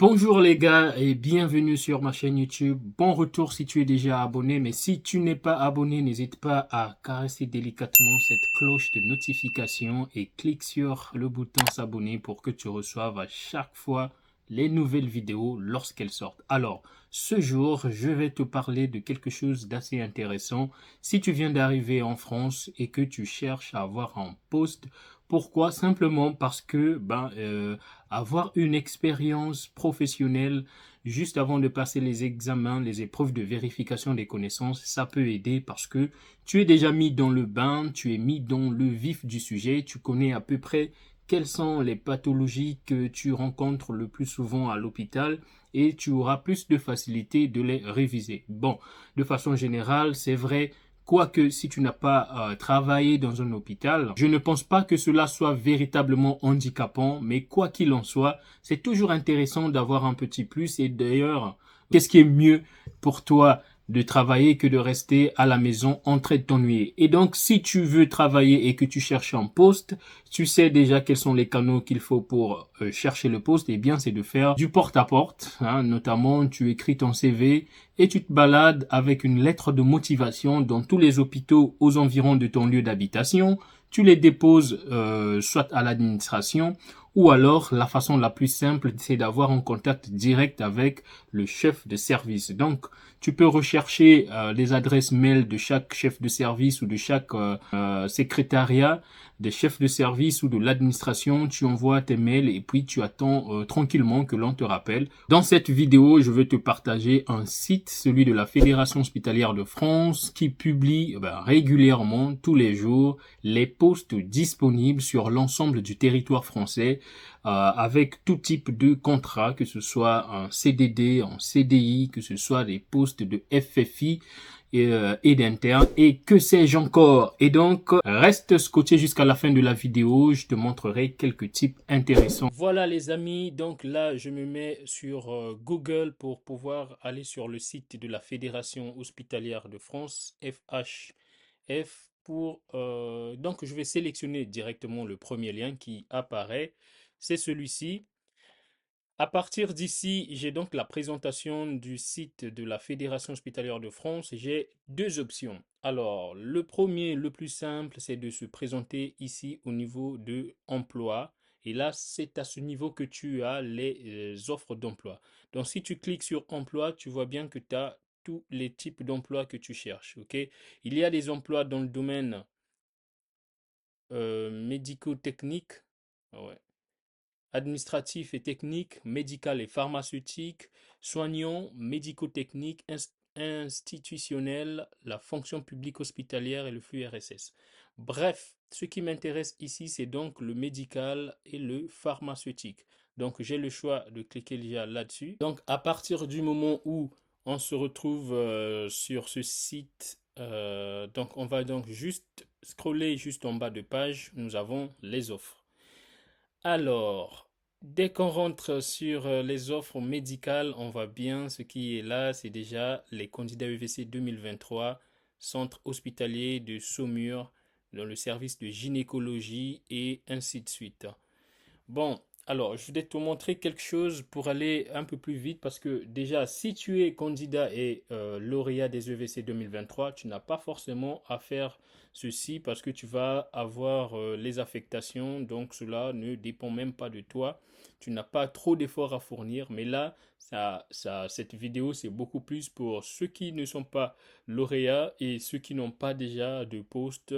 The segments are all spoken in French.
Bonjour les gars et bienvenue sur ma chaîne YouTube. Bon retour si tu es déjà abonné, mais si tu n'es pas abonné, n'hésite pas à caresser délicatement cette cloche de notification et clique sur le bouton s'abonner pour que tu reçoives à chaque fois les nouvelles vidéos lorsqu'elles sortent. Alors, ce jour, je vais te parler de quelque chose d'assez intéressant. Si tu viens d'arriver en France et que tu cherches à avoir un poste, pourquoi? Simplement parce que avoir une expérience professionnelle juste avant de passer les examens, les épreuves de vérification des connaissances, ça peut aider parce que tu es déjà mis dans le bain, tu es mis dans le vif du sujet, tu connais à peu près quelles sont les pathologies que tu rencontres le plus souvent à l'hôpital et tu auras plus de facilité de les réviser. Bon, de façon générale, c'est vrai. Quoique, si tu n'as pas travaillé dans un hôpital, je ne pense pas que cela soit véritablement handicapant, mais quoi qu'il en soit, c'est toujours intéressant d'avoir un petit plus. Et d'ailleurs, qu'est-ce qui est mieux pour toi de travailler que de rester à la maison en train de t'ennuyer? Et donc, si tu veux travailler et que tu cherches un poste, tu sais déjà quels sont les canaux qu'il faut pour chercher le poste. Eh bien, c'est de faire du porte-à-porte, hein, notamment tu écris ton CV et tu te balades avec une lettre de motivation dans tous les hôpitaux aux environs de ton lieu d'habitation. Tu les déposes soit à l'administration ou alors la façon la plus simple, c'est d'avoir un contact direct avec le chef de service. Donc, tu peux rechercher les adresses mail de chaque chef de service ou de chaque secrétariat des chefs de service ou de l'administration, tu envoies tes mails et puis tu attends tranquillement que l'on te rappelle. Dans cette vidéo, je vais te partager un site, celui de la Fédération hospitalière de France, qui publie régulièrement, tous les jours, les postes disponibles sur l'ensemble du territoire français avec tout type de contrat, que ce soit un CDD, un CDI, que ce soit des postes de FFI et d'interne et que sais-je encore. Et donc, reste scotché jusqu'à la fin de la vidéo, je te montrerai quelques types intéressants. Voilà les amis, donc là je me mets sur Google pour pouvoir aller sur le site de la Fédération hospitalière de France, FHF, donc je vais sélectionner directement le premier lien qui apparaît, c'est celui-ci. À partir d'ici, j'ai donc la présentation du site de la Fédération hospitalière de France. J'ai deux options. Alors, le premier, le plus simple, c'est de se présenter ici au niveau de emploi. Et là, c'est à ce niveau que tu as les offres d'emploi. Donc, si tu cliques sur emploi, tu vois bien que tu as tous les types d'emplois que tu cherches. Ok? Il y a des emplois dans le domaine médico-technique. Ouais, administratif et technique, médical et pharmaceutique, soignant, médico-technique, institutionnel, la fonction publique hospitalière et le flux RSS. Bref, ce qui m'intéresse ici, c'est donc le médical et le pharmaceutique. Donc, j'ai le choix de cliquer déjà là-dessus. Donc, à partir du moment où on se retrouve sur ce site, donc on va donc juste scroller juste en bas de page, nous avons les offres. Alors, dès qu'on rentre sur les offres médicales, on voit bien ce qui est là, c'est déjà les candidats UVC 2023, centre hospitalier de Saumur, dans le service de gynécologie et ainsi de suite. Bon, alors, je vais te montrer quelque chose pour aller un peu plus vite parce que déjà, si tu es candidat et lauréat des EVC 2023, tu n'as pas forcément à faire ceci parce que tu vas avoir les affectations, donc cela ne dépend même pas de toi. Tu n'as pas trop d'efforts à fournir, mais là, cette vidéo, c'est beaucoup plus pour ceux qui ne sont pas lauréats et ceux qui n'ont pas déjà de poste.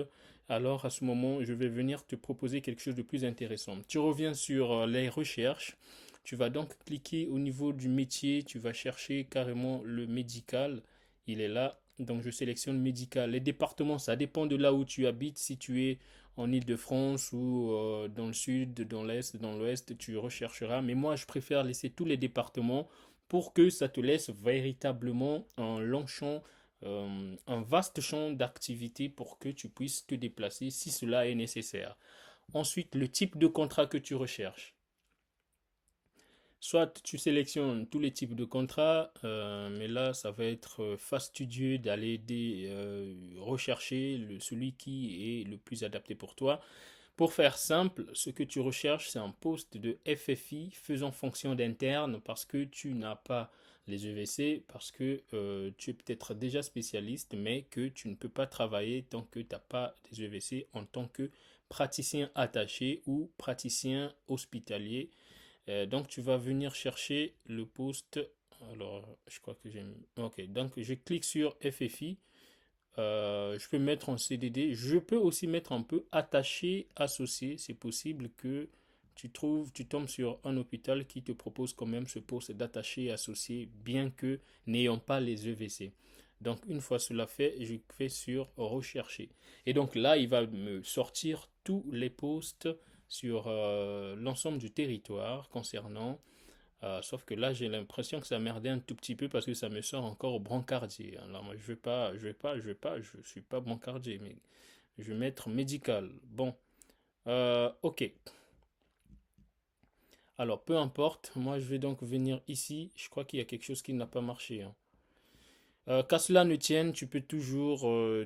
Alors à ce moment, je vais venir te proposer quelque chose de plus intéressant. Tu reviens sur les recherches. Tu vas donc cliquer au niveau du métier. Tu vas chercher carrément le médical. Il est là. Donc je sélectionne médical. Les départements, ça dépend de là où tu habites. Si tu es en Île-de-France ou dans le sud, dans l'est, dans l'ouest, tu rechercheras. Mais moi, je préfère laisser tous les départements pour que ça te laisse véritablement un long champ, un vaste champ d'activité pour que tu puisses te déplacer si cela est nécessaire. Ensuite, le type de contrat que tu recherches. Soit tu sélectionnes tous les types de contrats, mais là, ça va être fastidieux d'aller rechercher celui qui est le plus adapté pour toi. Pour faire simple, ce que tu recherches, c'est un poste de FFI faisant fonction d'interne parce que tu n'as pas les EVC, parce que tu es peut-être déjà spécialiste, mais que tu ne peux pas travailler tant que tu n'as pas des EVC en tant que praticien attaché ou praticien hospitalier. Donc, tu vas venir chercher le poste. Alors, je crois que j'ai mis. Ok, donc je clique sur FFI. Je peux mettre en CDD. Je peux aussi mettre un peu attaché, associé. C'est possible que tu tombes sur un hôpital qui te propose quand même ce poste d'attaché associé, bien que n'ayant pas les EVC. Donc, une fois cela fait, je fais sur rechercher. Et donc là, il va me sortir tous les postes sur l'ensemble du territoire concernant. Sauf que là, j'ai l'impression que ça merdait un tout petit peu parce que ça me sort encore au brancardier. Alors moi, je suis pas brancardier, mais je vais mettre médical. Bon, ok. Alors, peu importe. Moi, je vais donc venir ici. Je crois qu'il y a quelque chose qui n'a pas marché, hein. Qu'à cela ne tienne, tu peux toujours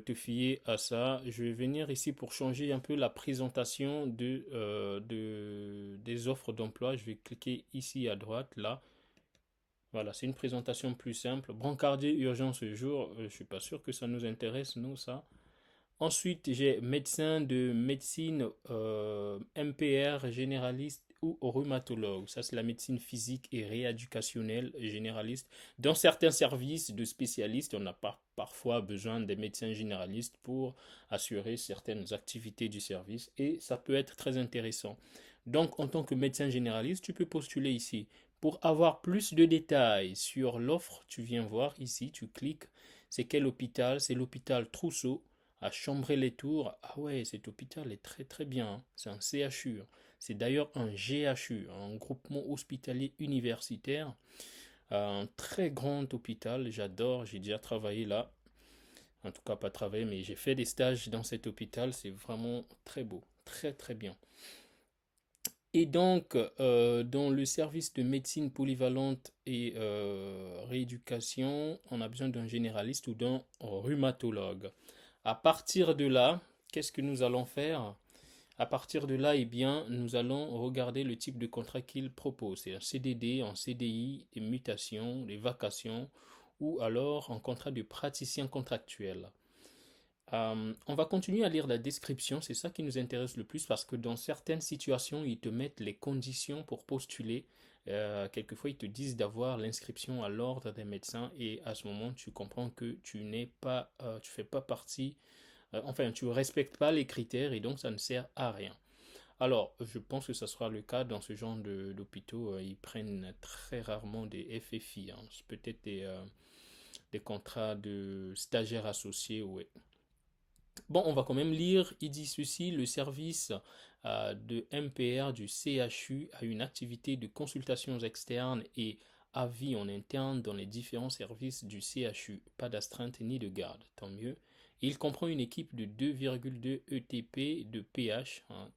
te fier à ça. Je vais venir ici pour changer un peu la présentation des offres d'emploi. Je vais cliquer ici à droite, là. Voilà, c'est une présentation plus simple. Brancardier urgence ce jour, je suis pas sûr que ça nous intéresse, nous, ça. Ensuite, j'ai médecin de médecine MPR généraliste ou rhumatologue. Ça, c'est la médecine physique et rééducationnelle généraliste. Dans certains services de spécialistes, on n'a pas parfois besoin des médecins généralistes pour assurer certaines activités du service et ça peut être très intéressant. Donc, en tant que médecin généraliste, tu peux postuler ici. Pour avoir plus de détails sur l'offre, tu viens voir ici, tu cliques. C'est quel hôpital? C'est l'hôpital Trousseau à Chambray-les-Tours. Ah ouais, cet hôpital est très très bien, hein. C'est un CHU, hein. C'est d'ailleurs un GHU, un groupement hospitalier universitaire. Un très grand hôpital, j'adore, j'ai déjà travaillé là. En tout cas, pas travaillé, mais j'ai fait des stages dans cet hôpital. C'est vraiment très beau, très très bien. Et donc, dans le service de médecine polyvalente et rééducation, on a besoin d'un généraliste ou d'un rhumatologue. À partir de là, qu'est-ce que nous allons faire? À partir de là, eh bien, nous allons regarder le type de contrat qu'il propose. C'est un CDD, un CDI, des mutations, des vacations, ou alors un contrat de praticien contractuel. On va continuer à lire la description, c'est ça qui nous intéresse le plus parce que dans certaines situations, ils te mettent les conditions pour postuler. Quelquefois, ils te disent d'avoir l'inscription à l'ordre des médecins et à ce moment, tu comprends que tu n'es pas, tu fais pas partie, enfin, tu ne respectes pas les critères et donc ça ne sert à rien. Alors, je pense que ça sera le cas dans ce genre d'hôpitaux. Ils prennent très rarement des FFI, hein. C'est peut-être des contrats de stagiaires associés, ouais. Bon, on va quand même lire. Il dit ceci, le service de MPR du CHU a une activité de consultations externes et avis en interne dans les différents services du CHU. Pas d'astreinte ni de garde, tant mieux. Il comprend une équipe de 2,2 ETP de PH, hein.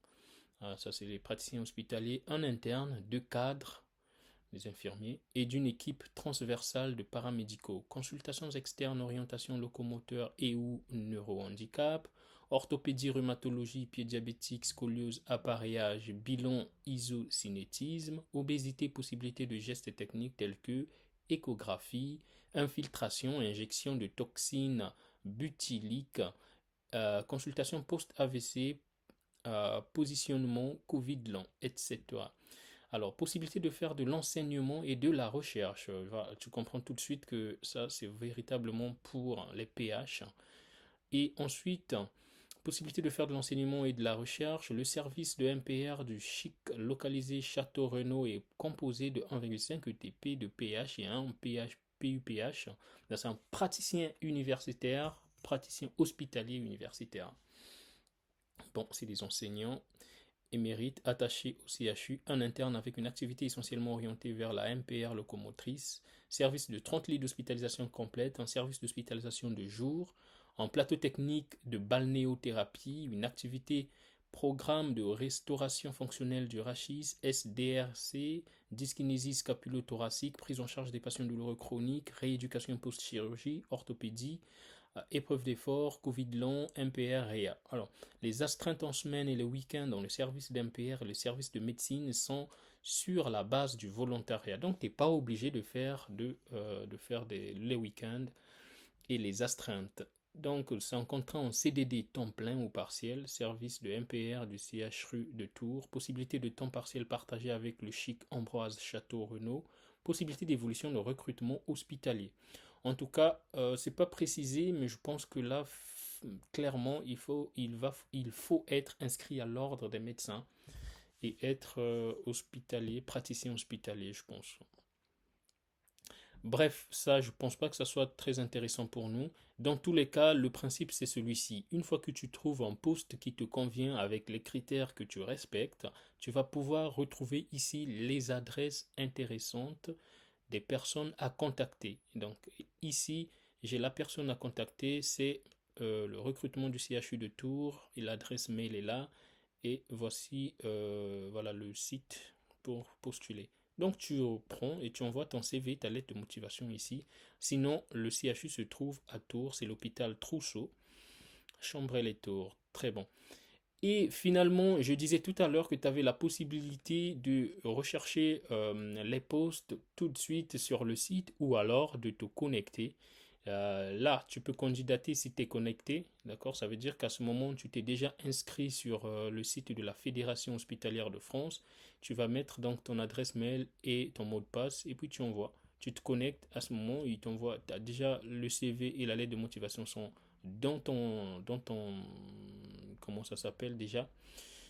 Ça c'est les praticiens hospitaliers, un interne, deux cadres, des infirmiers, et d'une équipe transversale de paramédicaux, consultations externes, orientation locomoteur et ou neurohandicap, orthopédie, rhumatologie, pied diabétique, scoliose, appareillage, bilan, isocinétisme, obésité, possibilité de gestes techniques tels que échographie, infiltration, injection de toxines butyliques, consultation post-AVC, positionnement, Covid lent, etc. Alors, possibilité de faire de l'enseignement et de la recherche. Tu comprends tout de suite que ça, c'est véritablement pour les PH. Et ensuite, possibilité de faire de l'enseignement et de la recherche. Le service de MPR du CHIC localisé Château-Renaud est composé de 1,5 ETP de PH et un PH, PUPH. C'est un praticien universitaire, praticien hospitalier universitaire. Bon, c'est des enseignants émérite attaché au CHU, un interne avec une activité essentiellement orientée vers la MPR locomotrice, service de 30 lits d'hospitalisation complète, un service d'hospitalisation de jour, un plateau technique de balnéothérapie, une activité programme de restauration fonctionnelle du rachis, SDRC, dyskinésie scapulo-thoracique, prise en charge des patients douloureux chroniques, rééducation post-chirurgie, orthopédie, Épreuve d'effort, Covid long, MPR, REA. Alors, les astreintes en semaine et le week-end dans le service d'MPR et le service de médecine sont sur la base du volontariat. Donc, tu n'es pas obligé de faire, les week-ends et les astreintes. Donc, c'est un contrat en CDD temps plein ou partiel, service de MPR du CHRU de Tours, possibilité de temps partiel partagé avec le chic Ambroise Château-Renaud, possibilité d'évolution de recrutement hospitalier. En tout cas, c'est pas précisé, mais je pense que là, clairement, il faut être inscrit à l'ordre des médecins et être hospitalier, praticien hospitalier, je pense. Bref, ça, je pense pas que ça soit très intéressant pour nous. Dans tous les cas, le principe, c'est celui-ci. Une fois que tu trouves un poste qui te convient avec les critères que tu respectes, tu vas pouvoir retrouver ici les adresses intéressantes des personnes à contacter. Donc, ici, j'ai la personne à contacter, c'est le recrutement du CHU de Tours, et l'adresse mail est là. Et voici voilà le site pour postuler. Donc tu prends et tu envoies ton CV, ta lettre de motivation ici. Sinon, le CHU se trouve à Tours, c'est l'hôpital Trousseau, Chambray-les-Tours. Très bon. Et finalement, je disais tout à l'heure que tu avais la possibilité de rechercher les postes tout de suite sur le site ou alors de te connecter. Là, tu peux candidater si tu es connecté, d'accord? Ça veut dire qu'à ce moment, tu t'es déjà inscrit sur le site de la Fédération hospitalière de France. Tu vas mettre donc ton adresse mail et ton mot de passe et puis tu envoies. Tu te connectes à ce moment, il t'envoie, tu as déjà le CV et la lettre de motivation sont comment ça s'appelle déjà,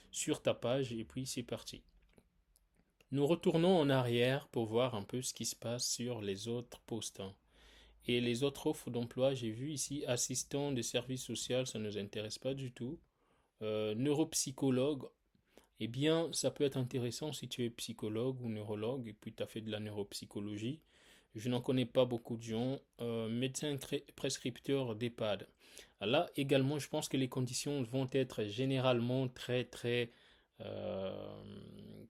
sur ta page et puis c'est parti. Nous retournons en arrière pour voir un peu ce qui se passe sur les autres postes. Et les autres offres d'emploi, j'ai vu ici assistant de service social, ça ne nous intéresse pas du tout. Neuropsychologue, eh bien, ça peut être intéressant si tu es psychologue ou neurologue et puis tu as fait de la neuropsychologie. Je n'en connais pas beaucoup de gens. Médecin prescripteur d'EHPAD. Là également, je pense que les conditions vont être généralement euh,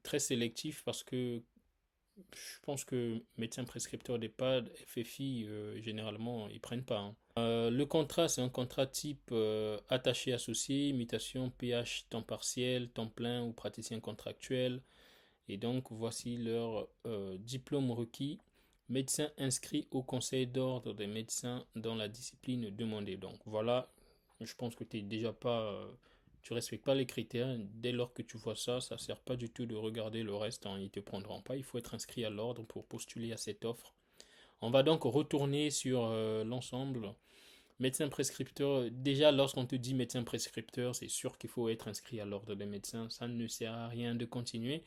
très sélectives parce que je pense que médecin prescripteur d'EHPAD, FFI, généralement, ils prennent pas, hein. Le contrat, c'est un contrat type attaché associé, imitation, PH, temps partiel, temps plein ou praticien contractuel. Et donc, voici leur diplôme requis. Médecin inscrit au conseil d'ordre des médecins dans la discipline demandée. Donc, voilà, je pense que tu es déjà pas, tu respectes pas les critères. Dès lors que tu vois ça, ça sert pas du tout de regarder le reste, hein, ils te prendront pas. Il faut être inscrit à l'ordre pour postuler à cette offre. On va donc retourner sur l'ensemble. Médecin prescripteur, déjà lorsqu'on te dit médecin prescripteur, c'est sûr qu'il faut être inscrit à l'ordre des médecins. Ça ne sert à rien de continuer.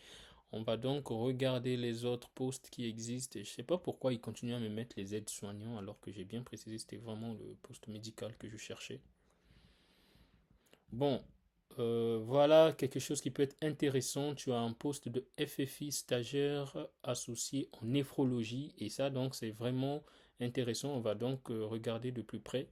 On va donc regarder les autres postes qui existent. Je ne sais pas pourquoi ils continuent à me mettre les aides-soignants alors que j'ai bien précisé que c'était vraiment le poste médical que je cherchais. Bon, voilà quelque chose qui peut être intéressant. Tu as un poste de FFI stagiaire associé en néphrologie et ça donc c'est vraiment intéressant. On va donc regarder de plus près.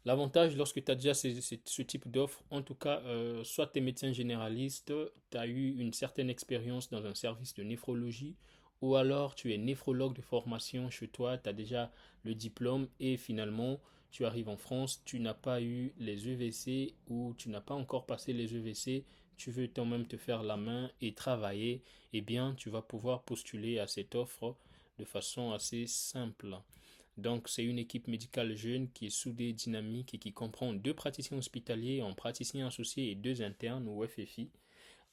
L'avantage lorsque tu as déjà ce type d'offre, en tout cas, soit tu es médecin généraliste, tu as eu une certaine expérience dans un service de néphrologie, ou alors tu es néphrologue de formation chez toi, tu as déjà le diplôme et finalement tu arrives en France, tu n'as pas eu les EVC ou tu n'as pas encore passé les EVC, tu veux quand même te faire la main et travailler, eh bien tu vas pouvoir postuler à cette offre de façon assez simple. Donc, c'est une équipe médicale jeune qui est soudée, dynamique et qui comprend deux praticiens hospitaliers, un praticien associé et deux internes ou FFI.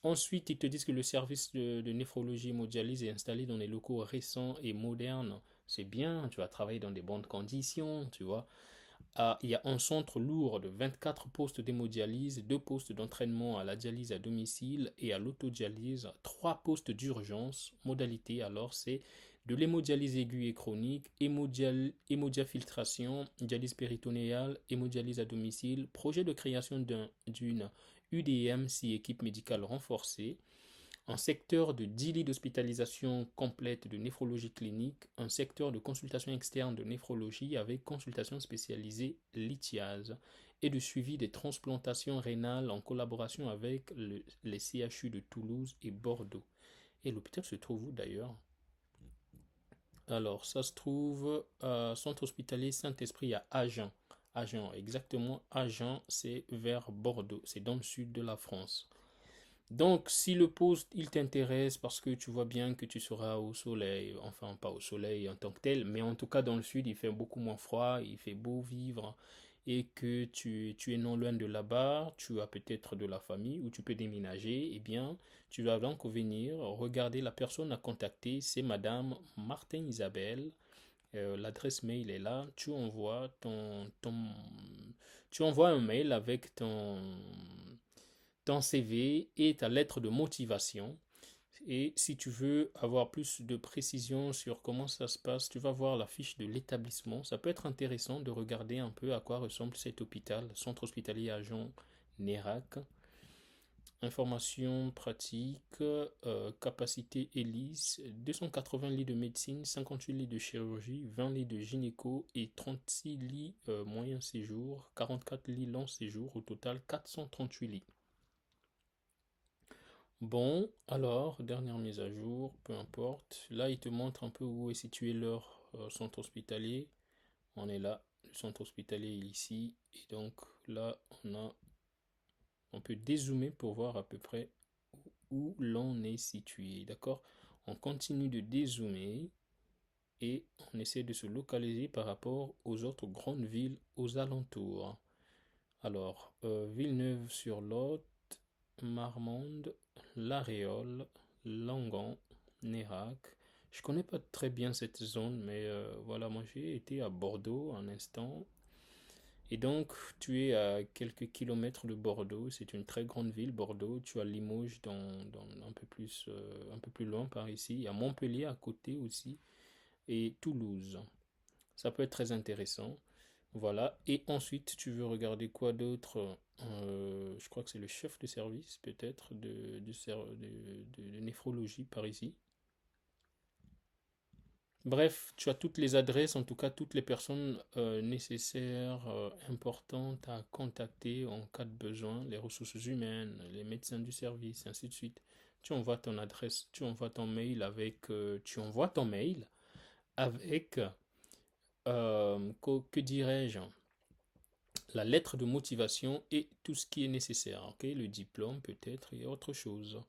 Ensuite, ils te disent que le service de néphrologie hémodialyse est installé dans des locaux récents et modernes. C'est bien, tu vas travailler dans des bonnes conditions, tu vois. Il y a un centre lourd de 24 postes d'hémodialyse, 2 postes d'entraînement à la dialyse à domicile et à l'autodialyse, 3 postes d'urgence. Modalité alors c'est de l'hémodialyse aiguë et chronique, hémodiafiltration, dialyse péritonéale, hémodialyse à domicile, projet de création d'une UDM si équipe médicale renforcée, un secteur de 10 lits d'hospitalisation complète de néphrologie clinique, un secteur de consultation externe de néphrologie avec consultation spécialisée lithiase et de suivi des transplantations rénales en collaboration avec les CHU de Toulouse et Bordeaux. Et l'hôpital se trouve où d'ailleurs? Alors, ça se trouve Centre hospitalier Saint-Esprit à Agen. Agen, exactement. Agen, c'est vers Bordeaux. C'est dans le sud de la France. Donc, si le poste, il t'intéresse parce que tu vois bien que tu seras au soleil, enfin pas au soleil en tant que tel, mais en tout cas dans le sud, il fait beaucoup moins froid, il fait beau vivre et que tu es non loin de là-bas, tu as peut-être de la famille ou tu peux déménager, eh bien, tu vas donc venir regarder la personne à contacter, c'est Madame Martin Isabelle. L'adresse mail est là, tu envoies un mail avec ton CV et ta lettre de motivation. Et si tu veux avoir plus de précision sur comment ça se passe, tu vas voir la fiche de l'établissement. Ça peut être intéressant de regarder un peu à quoi ressemble cet hôpital, centre hospitalier Agen Nérac. Informations pratiques, capacité ELIS, 280 lits de médecine, 58 lits de chirurgie, 20 lits de gynéco et 36 lits moyen séjour, 44 lits long séjour, au total 438 lits. Bon, alors, dernière mise à jour, peu importe. Là, il te montre un peu où est situé leur centre hospitalier. On est là, le centre hospitalier est ici. Et donc là, on peut dézoomer pour voir à peu près où l'on est situé. D'accord? On continue de dézoomer et on essaie de se localiser par rapport aux autres grandes villes aux alentours. Alors, Villeneuve-sur-Lot, Marmande, La Réole, Langon, Nérac. Je connais pas très bien cette zone, mais voilà, moi j'ai été à Bordeaux un instant. Et donc, tu es à quelques kilomètres de Bordeaux. C'est une très grande ville, Bordeaux. Tu as Limoges dans un peu plus loin par ici. Il y a Montpellier à côté aussi et Toulouse. Ça peut être très intéressant. Voilà. Et ensuite, tu veux regarder quoi d'autre? Je crois que c'est le chef de service, peut-être, de néphrologie par ici. Bref, tu as toutes les adresses, en tout cas toutes les personnes nécessaires, importantes à contacter en cas de besoin, les ressources humaines, les médecins du service, ainsi de suite. Tu envoies ton adresse, tu envoies ton mail avec, que dirais-je? La lettre de motivation et tout ce qui est nécessaire, ok? Le diplôme peut-être et autre chose.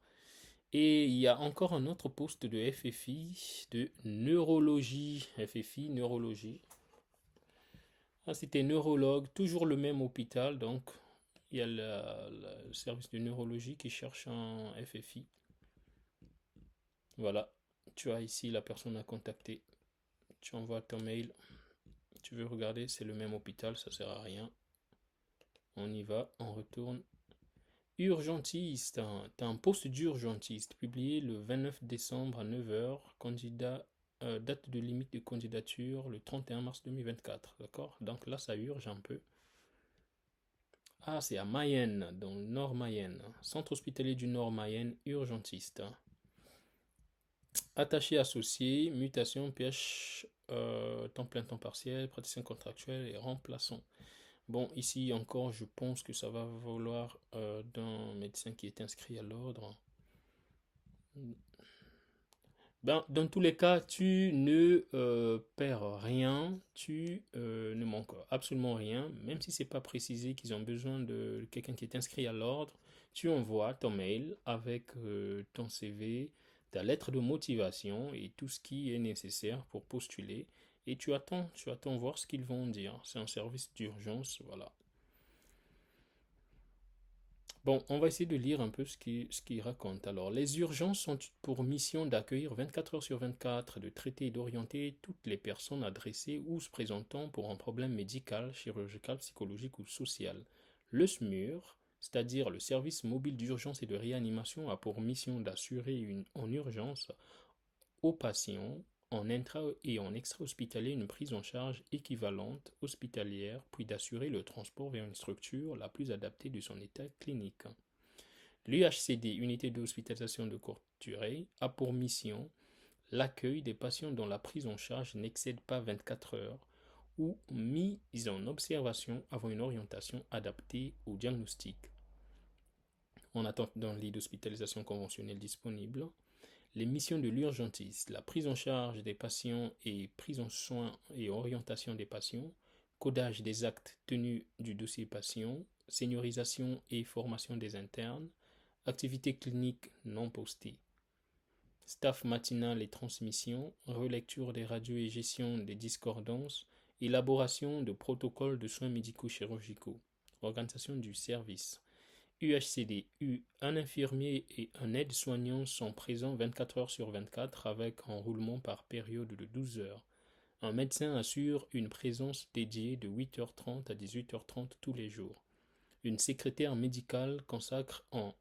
Et il y a encore un autre poste de FFI, de neurologie, FFI, neurologie. Ah, c'était neurologue, toujours le même hôpital, donc il y a le service de neurologie qui cherche un FFI. Voilà, tu as ici la personne à contacter. Tu envoies ton mail, tu veux regarder, c'est le même hôpital, ça sert à rien. On y va, on retourne. Urgentiste, t'as un poste d'urgentiste publié le 29 décembre à 9 heures. Candidat, date de limite de candidature le 31 mars 2024. D'accord? Donc là, ça urge un peu. Ah, c'est à Mayenne, dans le Nord Mayenne. Centre hospitalier du Nord Mayenne, urgentiste. Attaché associé, mutation, PH, temps plein, temps partiel, praticien contractuel et remplaçant. Bon, ici encore, je pense que ça va vouloir d'un médecin qui est inscrit à l'ordre. Ben, dans tous les cas, tu ne perds rien, tu ne manques absolument rien, même si c'est pas précisé qu'ils ont besoin de quelqu'un qui est inscrit à l'ordre, tu envoies ton mail avec ton CV, ta lettre de motivation et tout ce qui est nécessaire pour postuler, et tu attends voir ce qu'ils vont dire. C'est un service d'urgence, voilà. Bon, on va essayer de lire un peu ce qu'il raconte. Alors, les urgences ont pour mission d'accueillir 24 heures sur 24, de traiter et d'orienter toutes les personnes adressées ou se présentant pour un problème médical, chirurgical, psychologique ou social. Le SMUR, c'est-à-dire le service mobile d'urgence et de réanimation, a pour mission d'assurer en urgence aux patients en intra et en extra-hospitalier une prise en charge équivalente hospitalière, puis d'assurer le transport vers une structure la plus adaptée de son état clinique. L'UHCD, unité d'hospitalisation de courte durée, a pour mission l'accueil des patients dont la prise en charge n'excède pas 24 heures ou mise en observation avant une orientation adaptée au diagnostic. En attente d'un lit d'hospitalisation conventionnel disponible, Les missions de l'urgentiste, la prise en charge des patients et prise en soin et orientation des patients, codage des actes tenus du dossier patient, seniorisation et formation des internes, activités cliniques non postées, staff matinal et transmission, relecture des radios et gestion des discordances, élaboration de protocoles de soins médico-chirurgicaux, organisation du service. UHCD, un infirmier et un aide-soignant sont présents 24 heures sur 24 avec un roulement par période de 12 heures. Un médecin assure une présence dédiée de 8h30 à 18h30 tous les jours. Une secrétaire médicale consacre en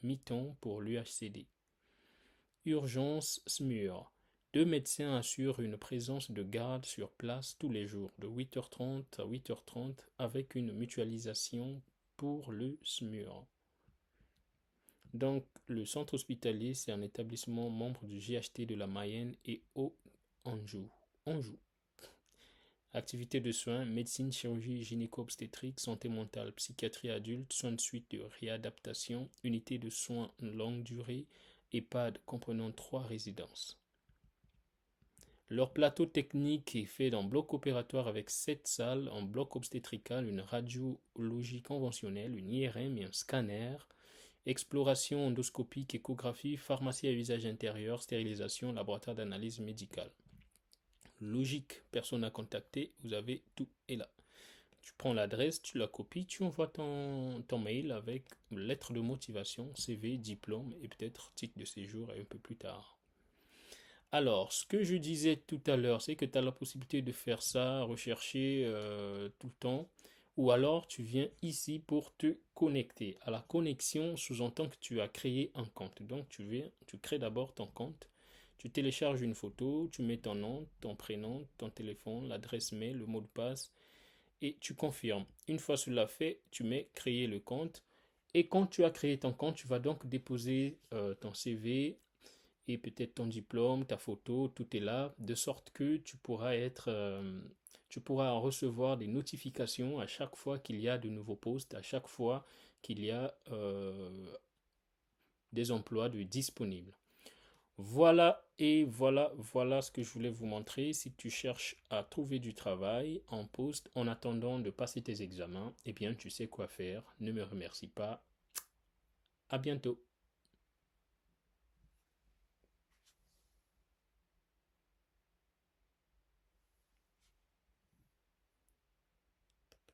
mi-temps pour l'UHCD. Urgence SMUR. 2 médecins assurent une présence de garde sur place tous les jours de 8h30 à 8h30 avec une mutualisation pour le SMUR. Donc, le centre hospitalier, c'est un établissement membre du GHT de la Mayenne et au Anjou. Activités de soins, médecine, chirurgie, gynéco-obstétrique, santé mentale, psychiatrie adulte, soins de suite de réadaptation, unité de soins longue durée, EHPAD comprenant 3 résidences. Leur plateau technique est fait d'un bloc opératoire avec 7 salles, un bloc obstétrical, une radiologie conventionnelle, une IRM et un scanner, exploration endoscopique, échographie, pharmacie à usage intérieur, stérilisation, laboratoire d'analyse médicale. Logique, personne à contacter, vous avez tout est là. Tu prends l'adresse, tu la copies, tu envoies ton mail avec lettre de motivation, CV, diplôme et peut-être titre de séjour et un peu plus tard. Alors, ce que je disais tout à l'heure, c'est que tu as la possibilité de faire ça, rechercher tout le temps, ou alors tu viens ici pour te connecter. À la connexion, sous-entend que tu as créé un compte. Donc, tu crées d'abord ton compte, tu télécharges une photo, tu mets ton nom, ton prénom, ton téléphone, l'adresse mail, le mot de passe, et tu confirmes. Une fois cela fait, tu mets créer le compte. Et quand tu as créé ton compte, tu vas donc déposer ton CV et peut-être ton diplôme, ta photo, tout est là, de sorte que tu pourras recevoir des notifications à chaque fois qu'il y a de nouveaux postes, à chaque fois qu'il y a des emplois disponibles. Voilà voilà ce que je voulais vous montrer. Si tu cherches à trouver du travail en poste en attendant de passer tes examens, eh bien tu sais quoi faire. Ne me remercie pas. À bientôt.